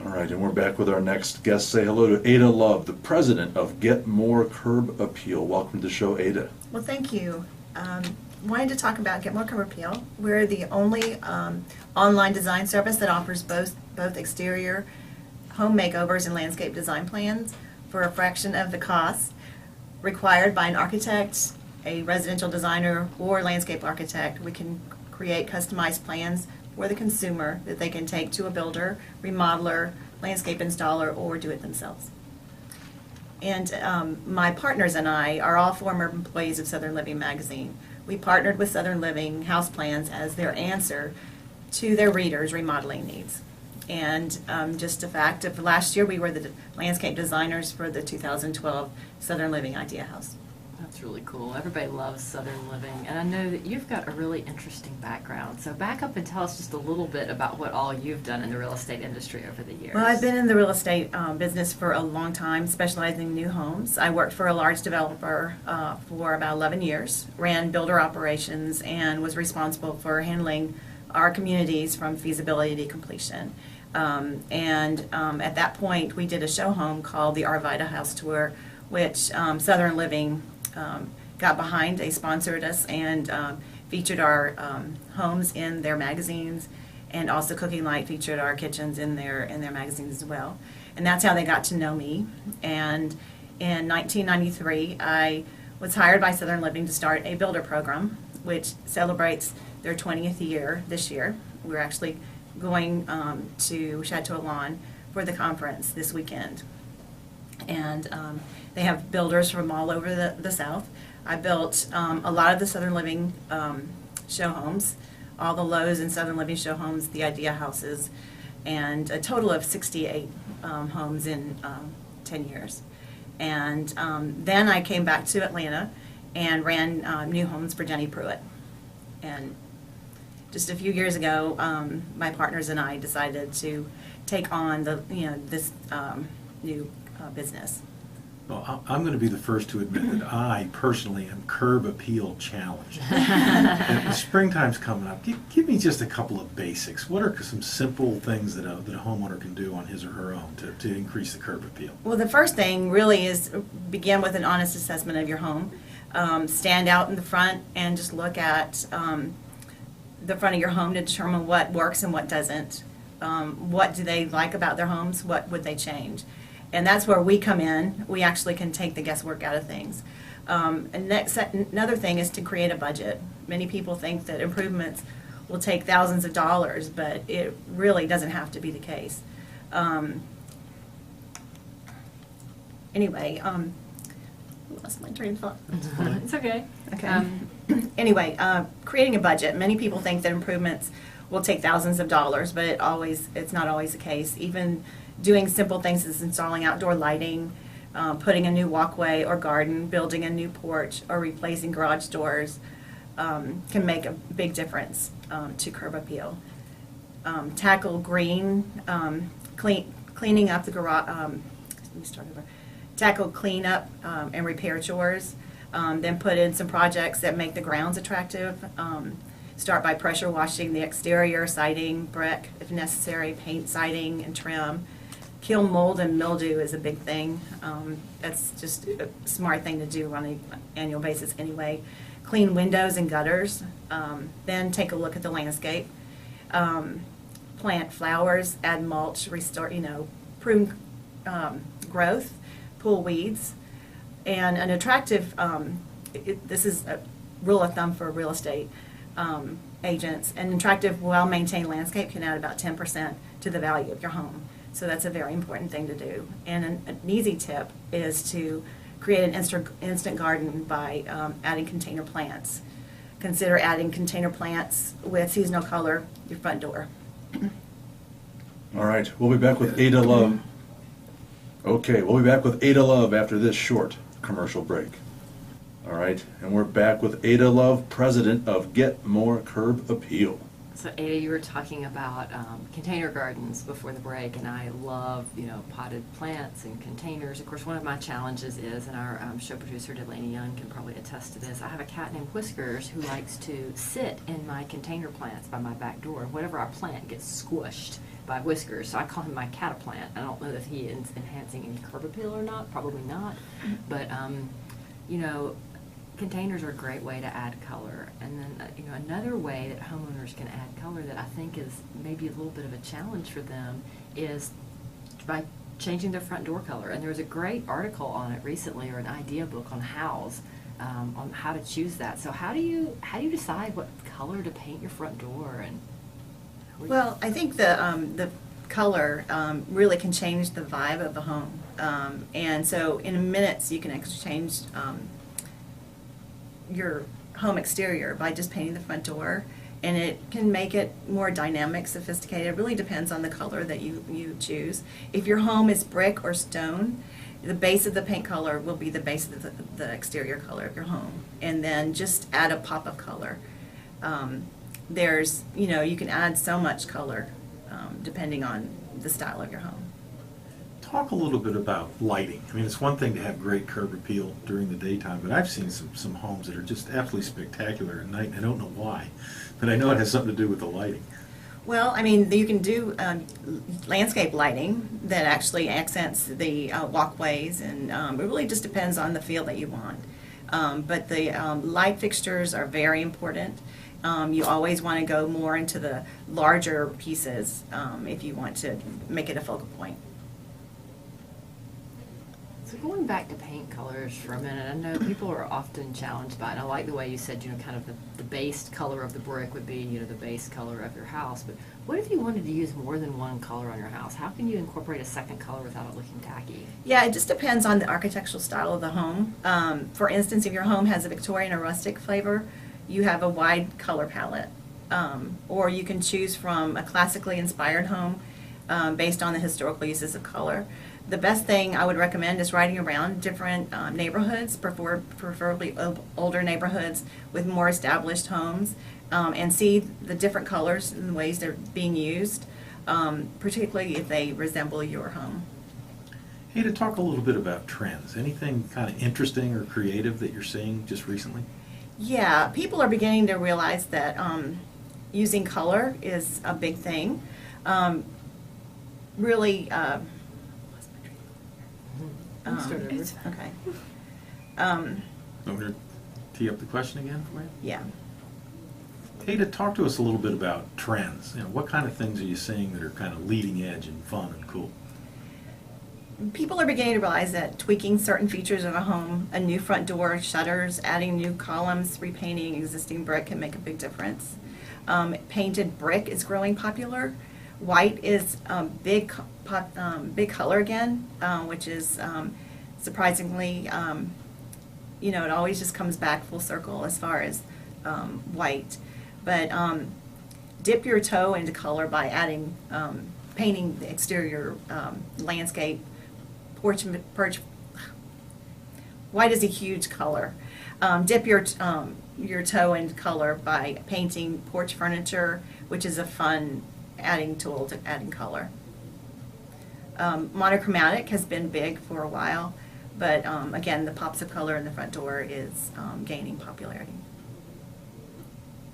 All right, and we're back with our next guest. Say hello to Ada Love, the president of Get More Curb Appeal. Welcome to the show, Ada. Well, thank you. Wanted to talk about Get More Curb Appeal. We're the only online design service that offers both exterior home makeovers and landscape design plans for a fraction of the cost required by an architect, a residential designer, or landscape architect. We can create customized plans for the consumer that they can take to a builder, remodeler, landscape installer, or do it themselves. And my partners and I are all former employees of Southern Living magazine. We partnered with Southern Living House Plans as their answer to their readers' remodeling needs. And just a fact of last year, we were the landscape designers for the 2012 Southern Living Idea House. That's really cool. Everybody loves Southern Living, and I know that you've got a really interesting background. So back up and tell us just a little bit about what all you've done in the real estate industry over the years. Well, I've been in the real estate business for a long time, specializing in new homes. I worked for a large developer for about 11 years, ran builder operations, and was responsible for handling our communities from feasibility to completion. At that point, we did a show home called the Arvida House Tour, which Southern Living got behind. They sponsored us and featured our homes in their magazines, and also Cooking Light featured our kitchens in their magazines as well. And that's how they got to know me. And in 1993, I was hired by Southern Living to start a builder program, which celebrates their 20th year this year. We're actually going to Chateau Lawn for the conference this weekend. And they have builders from all over the South. I built a lot of the Southern Living show homes, all the Lowe's and Southern Living show homes, the Idea houses, and a total of 68 homes in 10 years. And then I came back to Atlanta and ran new homes for Jenny Pruitt. And just a few years ago, my partners and I decided to take on this new business. Well, I'm going to be the first to admit that I personally am curb appeal challenged. And the springtime's coming up. Give me just a couple of basics. What are some simple things that a homeowner can do on his or her own to increase the curb appeal? Well, the first thing really is begin with an honest assessment of your home. Stand out in the front and just look at the front of your home to determine what works and what doesn't. What do they like about their homes? What would they change? And that's where we come in. We actually can take the guesswork out of things. Another thing is to create a budget. Many people think that improvements will take thousands of dollars, but it really doesn't have to be the case. Anyway, lost my train of thought. It's okay. Okay. Anyway, creating a budget. Many people think that improvements will take thousands of dollars, but it's not always the case. Even doing simple things as installing outdoor lighting, putting a new walkway or garden, building a new porch, or replacing garage doors can make a big difference to curb appeal. Tackle green, cleaning up the garage. Let me start over. Tackle cleanup and repair chores. Then put in some projects that make the grounds attractive. Start by pressure washing the exterior, siding, brick, if necessary, paint siding and trim. Kill mold and mildew is a big thing. That's just a smart thing to do on an annual basis anyway. Clean windows and gutters. Then take a look at the landscape. Plant flowers, add mulch, restore, prune growth, pull weeds. And an attractive, this is a rule of thumb for real estate agents, an attractive, well-maintained landscape can add about 10% to the value of your home. So that's a very important thing to do. And an easy tip is to create an instant garden by adding container plants. Consider adding container plants with seasonal color your front door. All right, we'll be back with Ada Love. Okay, we'll be back with Ada Love after this short commercial break. All right, and we're back with Ada Love, president of Get More Curb Appeal. So Ada, you were talking about container gardens before the break, and I love, potted plants and containers. Of course, one of my challenges is, and our show producer Delaney Young can probably attest to this, I have a cat named Whiskers who likes to sit in my container plants by my back door. Whatever I plant gets squished by Whiskers, so I call him my cataplant. I don't know if he is enhancing any curb appeal or not, probably not, but, containers are a great way to add color. And then, another way that homeowners can add color that I think is maybe a little bit of a challenge for them is by changing their front door color. And there was a great article on it recently, or an idea book on on how to choose that. So how do you decide what color to paint your front door? And Well, I think the color really can change the vibe of the home. And so in minutes, you can actually change your home exterior by just painting the front door, and it can make it more dynamic, sophisticated. It really depends on the color that you choose. If your home is brick or stone, the base of the paint color will be the base of the exterior color of your home, and then just add a pop of color. There's, you can add so much color depending on the style of your home. Talk a little bit about lighting. I mean, it's one thing to have great curb appeal during the daytime, but I've seen some homes that are just absolutely spectacular at night, and I don't know why, but I know it has something to do with the lighting. Well, I mean, you can do landscape lighting that actually accents the walkways, and it really just depends on the feel that you want. But the light fixtures are very important. You always want to go more into the larger pieces if you want to make it a focal point. So going back to paint colors for a minute, I know people are often challenged by it. I like the way you said, kind of the base color of the brick would be, the base color of your house. But what if you wanted to use more than one color on your house? How can you incorporate a second color without it looking tacky? Yeah, it just depends on the architectural style of the home. For instance, if your home has a Victorian or rustic flavor, you have a wide color palette. Or you can choose from a classically inspired home based on the historical uses of color. The best thing I would recommend is riding around different neighborhoods, preferably older neighborhoods with more established homes, and see the different colors and the ways they're being used, particularly if they resemble your home. Hey, to talk a little bit about trends. Anything kind of interesting or creative that you're seeing just recently? Yeah, people are beginning to realize that using color is a big thing. Really, okay. Want me to tee up the question again for you? Yeah. Hey, to talk to us a little bit about trends. What kind of things are you seeing that are kind of leading edge and fun and cool? People are beginning to realize that tweaking certain features of a home, a new front door, shutters, adding new columns, repainting existing brick can make a big difference. Painted brick is growing popular. White is big color again, which is surprisingly, it always just comes back full circle as far as white. But dip your toe into color by adding, painting the exterior landscape, perch. White is a huge color. Dip your toe into color by painting porch furniture, which is a fun adding tool to adding color. Monochromatic has been big for a while, but again, the pops of color in the front door is gaining popularity.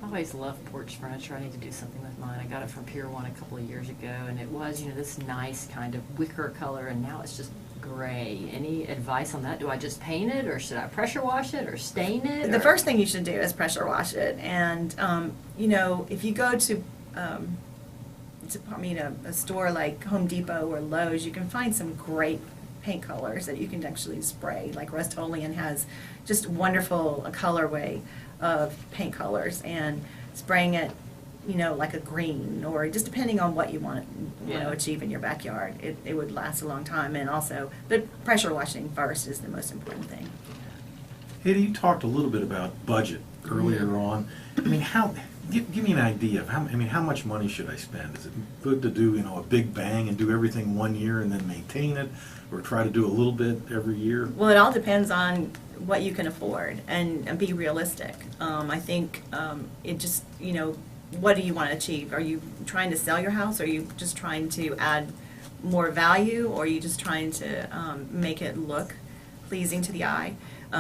I always love porch furniture. I need to do something with mine. I got it from Pier 1 a couple of years ago, and it was, this nice kind of wicker color, and now it's just gray. Any advice on that? Do I just paint it, or should I pressure wash it, or stain it? The first thing you should do is pressure wash it, and if you go to a store like Home Depot or Lowe's, you can find some great paint colors that you can actually spray. Like Rust-Oleum has just wonderful colorway of paint colors, and spraying it, like a green, or just depending on what you want to achieve in your backyard, it would last a long time. And also, but pressure washing first is the most important thing. Hey, you talked a little bit about budget earlier on. I mean, give me an idea of how much money should I spend? Is it good to do, a big bang and do everything one year and then maintain it, or try to do a little bit every year? Well, it all depends on what you can afford and be realistic. I think it just, what do you want to achieve? Are you trying to sell your house? Are you just trying to add more value? Or are you just trying to make it look pleasing to the eye?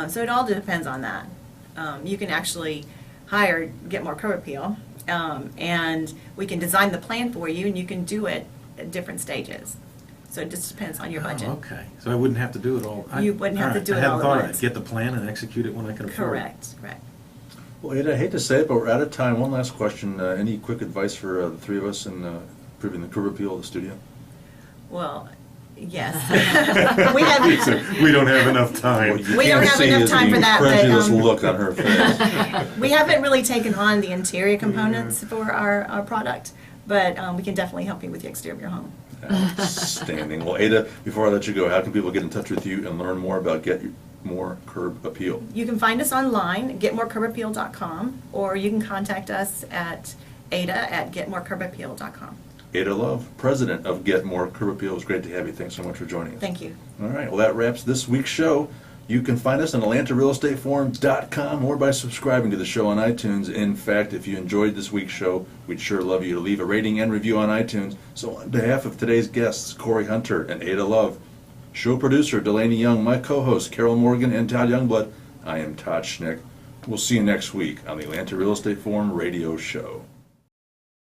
So it all depends on that. You can actually hire Get More Curb Appeal, and we can design the plan for you, and you can do it at different stages. So it just depends on your budget. Oh, okay. So I wouldn't have to do it all. You wouldn't have to right. do it I hadn't all at thought of once. it. Get the plan and execute it when I can afford it. Correct, correct. Well, Ada, I hate to say it, but we're out of time. One last question. Any quick advice for the three of us in improving the curb appeal of the studio? Well, yes. we have We don't have enough time. What you We don't can't have see enough is time the for that, but, incredulous look on her face. we haven't really taken on the interior components for our product, but we can definitely help you with the exterior of your home. Outstanding. Well, Ada, before I let you go, how can people get in touch with you and learn more about Get More Curb Appeal? You can find us online, getmorecurbappeal.com, or you can contact us at ada@getmorecurbappeal.com. Ada Love, president of Get More Curb Appeal. It was great to have you. Thanks so much for joining us. Thank you. All right. Well, that wraps this week's show. You can find us on AtlantaRealEstateForum.com or by subscribing to the show on iTunes. In fact, if you enjoyed this week's show, we'd sure love you to leave a rating and review on iTunes. So on behalf of today's guests, Corey Hunter and Ada Love, show producer Delaney Young, my co-hosts Carol Morgan and Todd Youngblood, I am Todd Schnick. We'll see you next week on the Atlanta Real Estate Forum radio show.